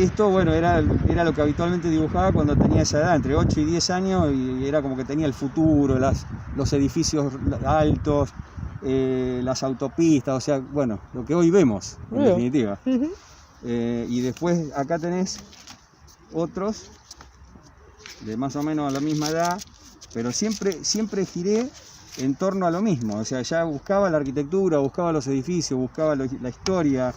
esto, bueno, era lo que habitualmente dibujaba cuando tenía esa edad, entre 8 y 10 años, y era como que tenía el futuro, los edificios altos, las autopistas, o sea, bueno, lo que hoy vemos, en definitiva. Y después acá tenés otros de más o menos a la misma edad, pero siempre giré en torno a lo mismo, o sea, ya buscaba la arquitectura, buscaba los edificios, buscaba la historia,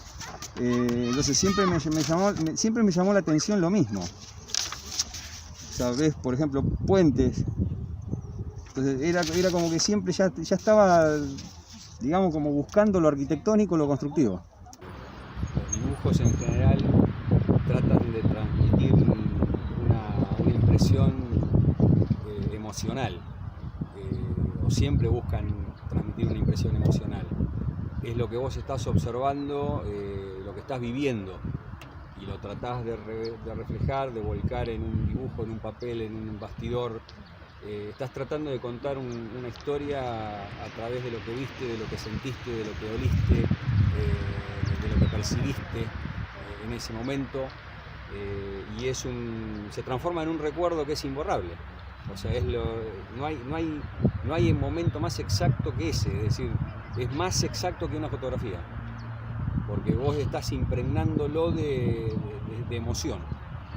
entonces siempre me llamó la atención lo mismo. O sea, ves, por ejemplo, puentes, entonces era como que siempre ya estaba, digamos, como buscando lo arquitectónico, lo constructivo. Los dibujos en general tratan de transmitir una impresión emocional, o siempre buscan transmitir una impresión emocional. Es lo que vos estás observando, lo que estás viviendo, y lo tratás de reflejar, de volcar en un dibujo, en un papel, en un bastidor. Estás tratando de contar una historia a través de lo que viste, de lo que sentiste, de lo que oliste, de lo que percibiste en ese momento, y se transforma en un recuerdo que es imborrable. O sea, no hay momento más exacto que ese, es decir, es más exacto que una fotografía, porque vos estás impregnándolo de emoción.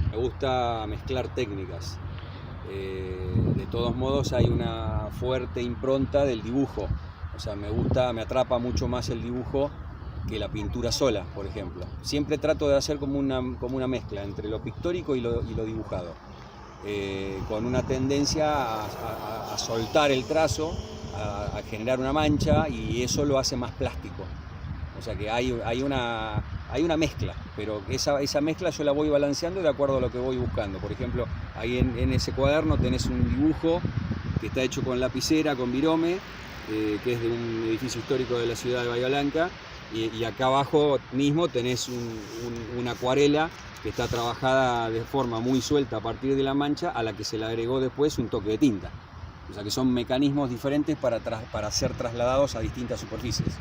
Me gusta mezclar técnicas. De todos modos hay una fuerte impronta del dibujo, o sea, me atrapa mucho más el dibujo que la pintura sola, por ejemplo. Siempre trato de hacer como una mezcla entre lo pictórico y lo dibujado, con una tendencia a soltar el trazo, a generar una mancha, y eso lo hace más plástico. O sea que hay una mezcla, pero esa mezcla yo la voy balanceando de acuerdo a lo que voy buscando. Por ejemplo, ahí en ese cuaderno tenés un dibujo que está hecho con lapicera, con virome, que es de un edificio histórico de la ciudad de Bahía Blanca, y acá abajo mismo tenés una acuarela que está trabajada de forma muy suelta a partir de la mancha, a la que se le agregó después un toque de tinta. O sea que son mecanismos diferentes para ser trasladados a distintas superficies.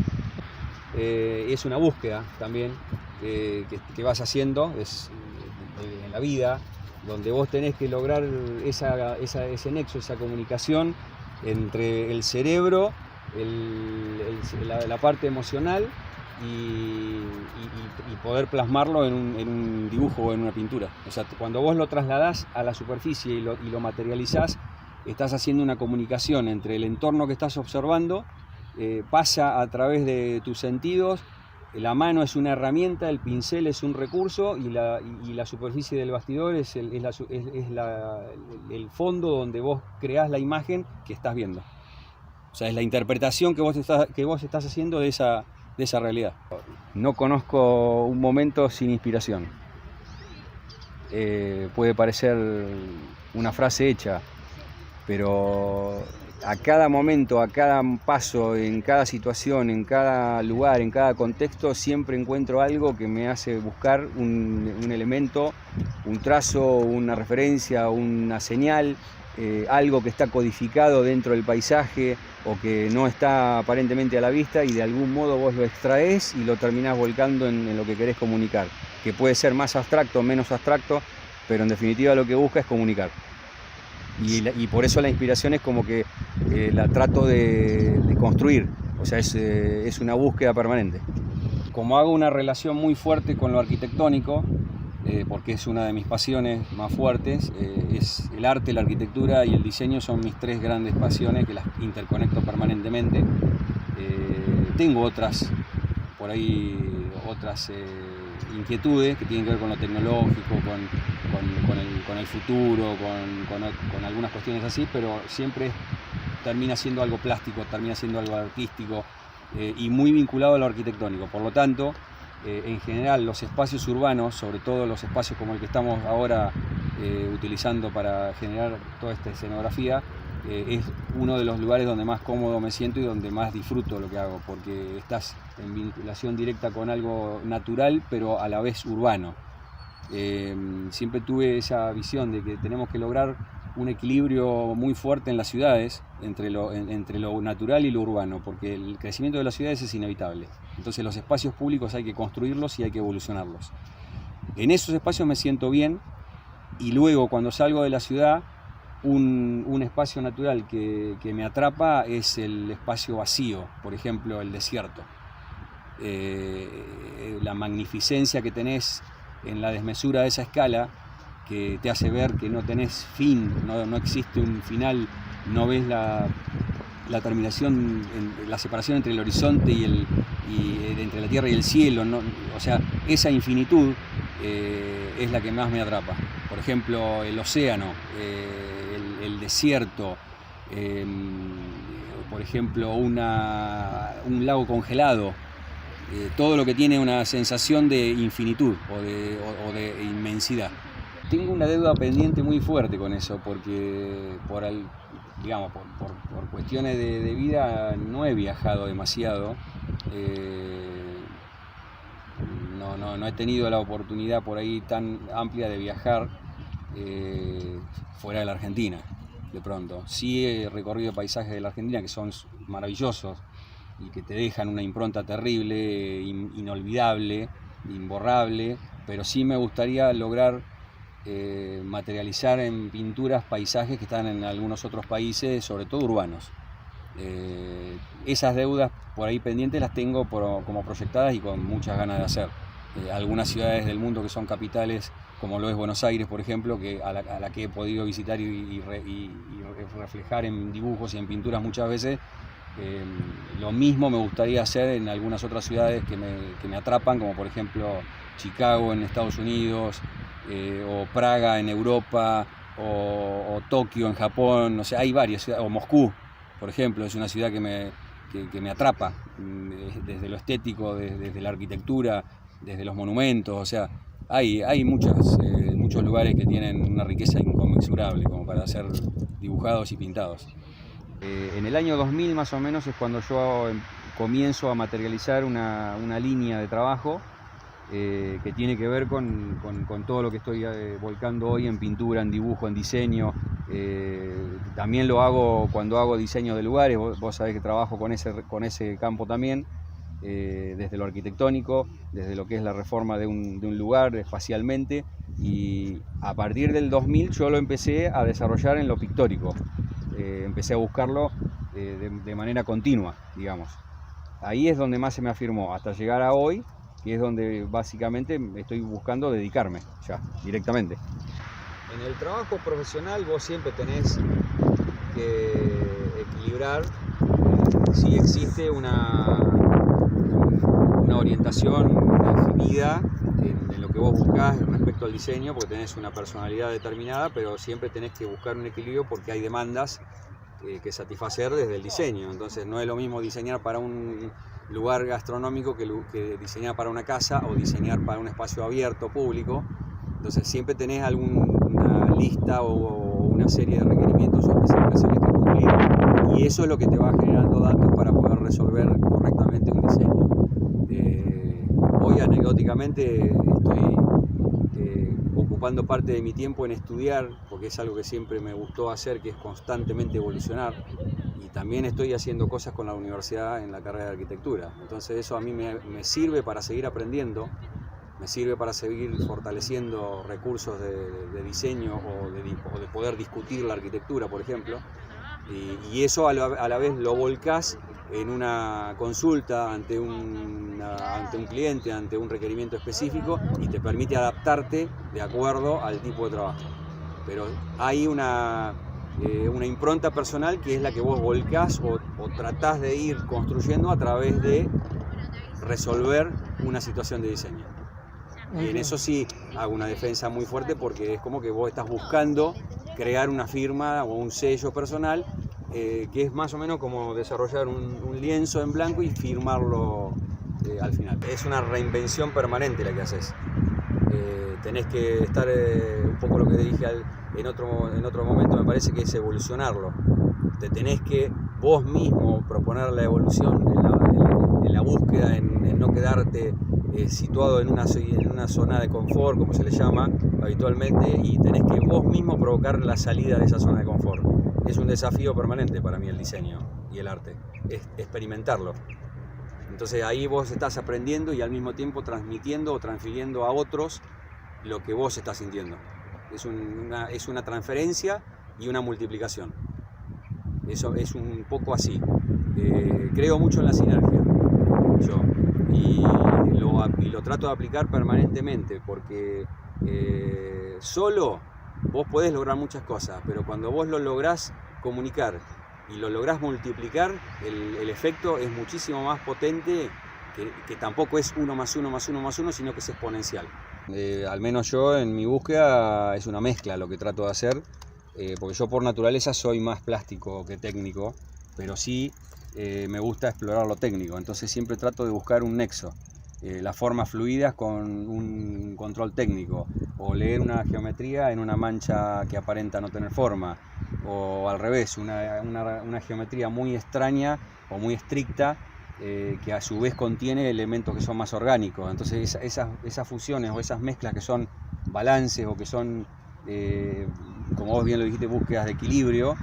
Es una búsqueda también que vas haciendo en la vida, donde vos tenés que lograr ese nexo, esa comunicación entre el cerebro, la parte emocional, y poder plasmarlo en un dibujo o en una pintura. O sea, cuando vos lo trasladás a la superficie y lo materializás, estás haciendo una comunicación entre el entorno que estás observando, pasa a través de tus sentidos. La mano es una herramienta, el pincel es un recurso, y la superficie del bastidor es el fondo donde vos creás la imagen que estás viendo. O sea, es la interpretación que vos estás haciendo de esa realidad. No conozco un momento sin inspiración. Puede parecer una frase hecha, pero a cada momento, a cada paso, en cada situación, en cada lugar, en cada contexto, siempre encuentro algo que me hace buscar un elemento, un trazo, una referencia, una señal, algo que está codificado dentro del paisaje o que no está aparentemente a la vista, y de algún modo vos lo extraes y lo terminás volcando en lo que querés comunicar, que puede ser más abstracto o menos abstracto, pero en definitiva lo que busca es comunicar. Y por eso la inspiración es como que la trato de construir, o sea, es una búsqueda permanente. Como hago una relación muy fuerte con lo arquitectónico, porque es una de mis pasiones más fuertes, es el arte, la arquitectura y el diseño son mis tres grandes pasiones, que las interconecto permanentemente. Tengo otras inquietudes que tienen que ver con lo tecnológico, con el futuro, con algunas cuestiones así, pero siempre termina siendo algo plástico, termina siendo algo artístico, y muy vinculado a lo arquitectónico. Por lo tanto, en general los espacios urbanos, sobre todo los espacios como el que estamos ahora utilizando para generar toda esta escenografía, es uno de los lugares donde más cómodo me siento y donde más disfruto lo que hago, porque estás en vinculación directa con algo natural pero a la vez urbano. Siempre tuve esa visión de que tenemos que lograr un equilibrio muy fuerte en las ciudades entre lo natural y lo urbano, porque el crecimiento de las ciudades es inevitable. Entonces los espacios públicos hay que construirlos y hay que evolucionarlos. En esos espacios me siento bien, y luego cuando salgo de la ciudad, un espacio natural que me atrapa es el espacio vacío, por ejemplo el desierto. La magnificencia que tenés en la desmesura de esa escala, que te hace ver que no tenés fin, no existe un final, no ves la terminación, la separación entre el horizonte y entre la tierra y el cielo, ¿no? O sea, esa infinitud es la que más me atrapa. Por ejemplo, el océano, el desierto, por ejemplo, un lago congelado, todo lo que tiene una sensación de infinitud o de inmensidad. Tengo una deuda pendiente muy fuerte con eso, porque por cuestiones de vida no he viajado demasiado. No he tenido la oportunidad por ahí tan amplia de viajar fuera de la Argentina, de pronto. Sí he recorrido paisajes de la Argentina que son maravillosos y que te dejan una impronta terrible, inolvidable, imborrable, pero sí me gustaría lograr materializar en pinturas paisajes que están en algunos otros países, sobre todo urbanos. Esas deudas por ahí pendientes las tengo como proyectadas y con muchas ganas de hacer. Algunas ciudades del mundo que son capitales, como lo es Buenos Aires, por ejemplo, a la que he podido visitar y reflejar en dibujos y en pinturas muchas veces. Lo mismo me gustaría hacer en algunas otras ciudades que me atrapan, como por ejemplo Chicago en Estados Unidos, o Praga en Europa, o Tokio en Japón. O sea, hay varias ciudades, o Moscú, por ejemplo, es una ciudad que me atrapa desde lo estético, desde la arquitectura, desde los monumentos. O sea, hay muchos lugares que tienen una riqueza inconmensurable como para ser dibujados y pintados. En el año 2000 más o menos es cuando yo comienzo a materializar una línea de trabajo que tiene que ver con todo lo que estoy volcando hoy en pintura, en dibujo, en diseño. También lo hago cuando hago diseño de lugares. Vos sabés que trabajo con ese campo también, desde lo arquitectónico, desde lo que es la reforma de un lugar espacialmente, y a partir del 2000 yo lo empecé a desarrollar en lo pictórico. Empecé a buscarlo de manera continua, digamos. Ahí es donde más se me afirmó, hasta llegar a hoy, que es donde básicamente estoy buscando dedicarme ya, directamente. En el trabajo profesional vos siempre tenés que equilibrar si existe una orientación definida en lo que vos buscás respecto al diseño, porque tenés una personalidad determinada, pero siempre tenés que buscar un equilibrio porque hay demandas que satisfacer desde el diseño. Entonces no es lo mismo diseñar para un lugar gastronómico que diseñar para una casa o diseñar para un espacio abierto, público. Entonces siempre tenés alguna lista o una serie de requerimientos o especificaciones que cumplir, y eso es lo que te va generando datos para poder resolver correctamente un diseño. Hoy anecdóticamente estoy ocupando parte de mi tiempo en estudiar, porque es algo que siempre me gustó hacer, que es constantemente evolucionar, y también estoy haciendo cosas con la universidad en la carrera de arquitectura. Entonces eso a mí me sirve para seguir aprendiendo, me sirve para seguir fortaleciendo recursos de diseño o de poder discutir la arquitectura, por ejemplo, y eso a la vez lo volcás en una consulta ante un cliente, ante un requerimiento específico, y te permite adaptarte de acuerdo al tipo de trabajo. Pero hay una impronta personal que es la que vos volcás o tratás de ir construyendo a través de resolver una situación de diseño. Y en eso sí hago una defensa muy fuerte, porque es como que vos estás buscando crear una firma o un sello personal, que es más o menos como desarrollar un lienzo en blanco y firmarlo al final. Es una reinvención permanente la que haces. Tenés que estar, un poco lo que te dije en otro momento, me parece que es evolucionarlo. Te tenés que vos mismo proponer la evolución en la búsqueda, en no quedarte situado en una zona de confort, como se le llama habitualmente, y tenés que vos mismo provocar la salida de esa zona de confort. Es un desafío permanente para mí el diseño y el arte, es experimentarlo. Entonces ahí vos estás aprendiendo y al mismo tiempo transmitiendo o transfiriendo a otros lo que vos estás sintiendo. Es una transferencia y una multiplicación. Eso es un poco así. Creo mucho en la sinergia, yo, y lo trato de aplicar permanentemente, porque solo vos podés lograr muchas cosas, pero cuando vos lo lográs comunicar y lo lográs multiplicar, el efecto es muchísimo más potente, que tampoco es 1 más 1 más 1 más 1, sino que es exponencial. Al menos yo en mi búsqueda es una mezcla lo que trato de hacer, porque yo por naturaleza soy más plástico que técnico, pero sí me gusta explorar lo técnico, entonces siempre trato de buscar un nexo. Las formas fluidas con un control técnico, o leer una geometría en una mancha que aparenta no tener forma, o al revés, una geometría muy extraña o muy estricta, que a su vez contiene elementos que son más orgánicos. Entonces esas fusiones o esas mezclas que son balances o que son, como vos bien lo dijiste, búsquedas de equilibrio,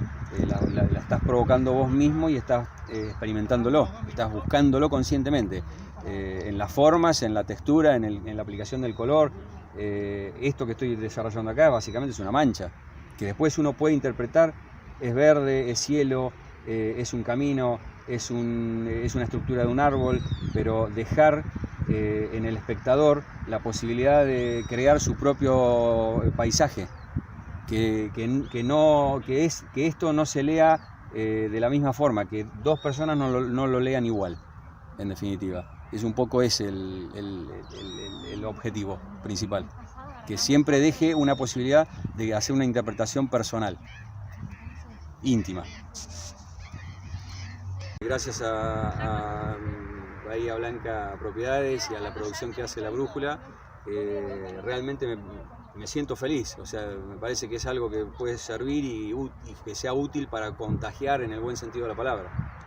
la estás provocando vos mismo y estás experimentándolo, estás buscándolo conscientemente. En las formas, en la textura, en la aplicación del color. Esto que estoy desarrollando acá básicamente es una mancha, que después uno puede interpretar, es verde, es cielo, es un camino, es una estructura de un árbol, pero dejar en el espectador la posibilidad de crear su propio paisaje, que esto no se lea de la misma forma, que dos personas no lo lean igual, en definitiva. Es un poco ese el objetivo principal, que siempre deje una posibilidad de hacer una interpretación personal, íntima. Gracias a Bahía Blanca Propiedades y a la producción que hace La Brújula, realmente me siento feliz. O sea, me parece que es algo que puede servir y que sea útil para contagiar en el buen sentido de la palabra.